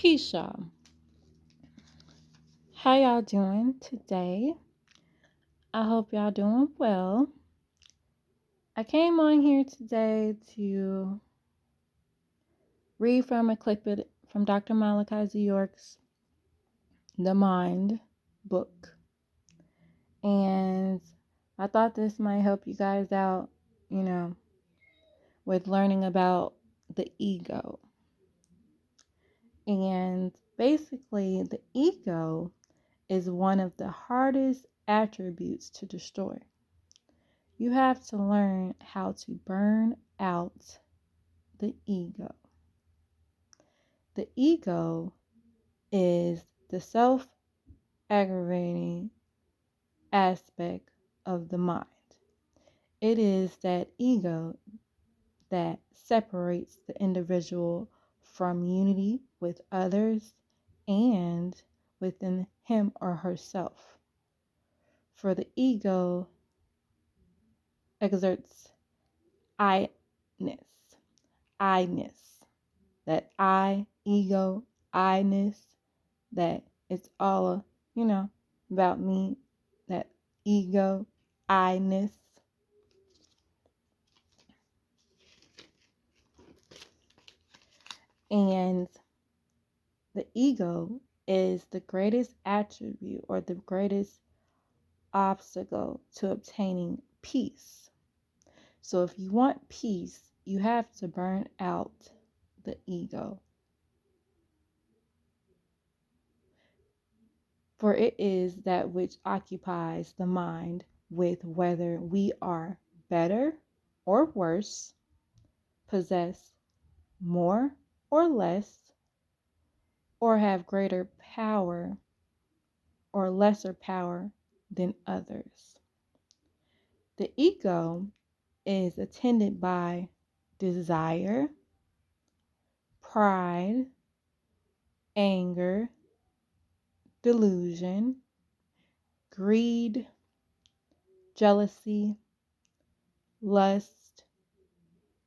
Peace, y'all. How y'all doing today? I hope y'all doing well. I came on here today to read from a clip from Dr. Malachi Z. York's The Mind book. And I thought this might help you guys out, with learning about the ego. And basically, the ego is one of the hardest attributes to destroy. You have to learn how to burn out the ego. The ego is the self aggravating aspect of the mind. It is that ego that separates the individual from unity with others and within him or herself. For the ego exerts I-ness, I-ness. That ego, I-ness, that it's all, about me, that ego, I-ness. And the ego is the greatest attribute or the greatest obstacle to obtaining peace. So if you want peace, you have to burn out the ego. For it is that which occupies the mind with whether we are better or worse, possess more or less, or have greater power or lesser power than others. The ego is attended by desire, pride, anger, delusion, greed, jealousy, lust,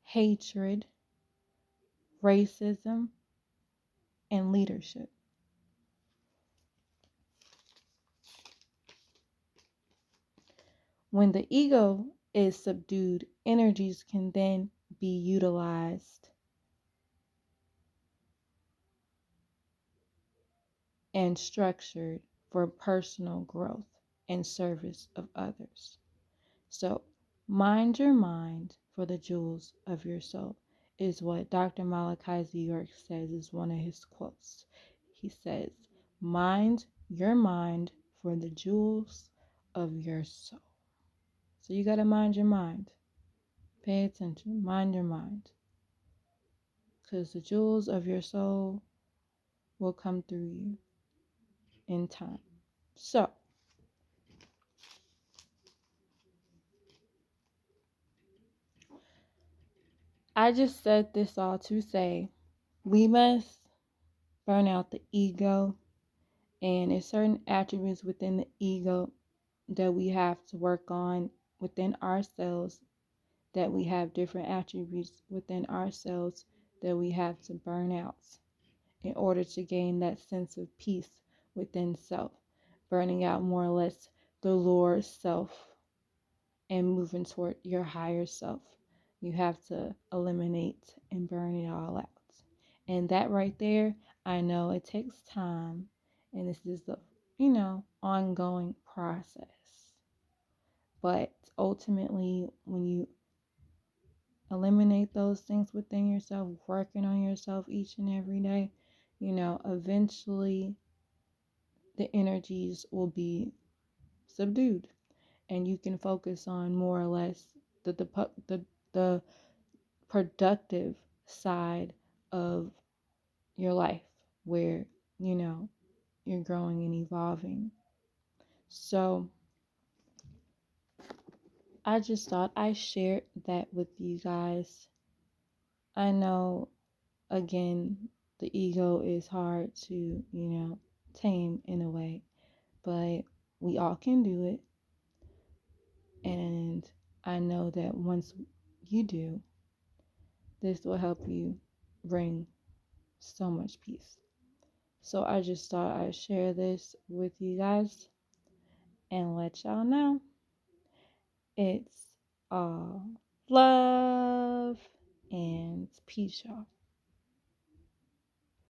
hatred, racism, and leadership. When the ego is subdued, energies can then be utilized and structured for personal growth and service of others. So, mind your mind for the jewels of your soul is what Dr. Malachi Z. York says is one of his quotes. He says, mind your mind for the jewels of your soul. So you got to mind your mind. Pay attention. Mind your mind. Because the jewels of your soul will come through you in time. So, I just said this all to say we must burn out the ego, and there's certain attributes within the ego that we have to work on within ourselves, that we have different attributes within ourselves that we have to burn out in order to gain that sense of peace within self, burning out more or less the lower self and moving toward your higher self. You have to eliminate and burn it all out. And that right there, I know it takes time, and this is the, ongoing process. But ultimately, when you eliminate those things within yourself, working on yourself each and every day, eventually the energies will be subdued, and you can focus on more or less the productive side of your life, where you're growing and evolving. So I just thought I shared that with you guys. I know, again, the ego is hard to tame in a way, but we all can do it. And I know that once you do, this will help you bring so much peace. So I just thought I'd share this with you guys and let y'all know it's all love and peace, y'all.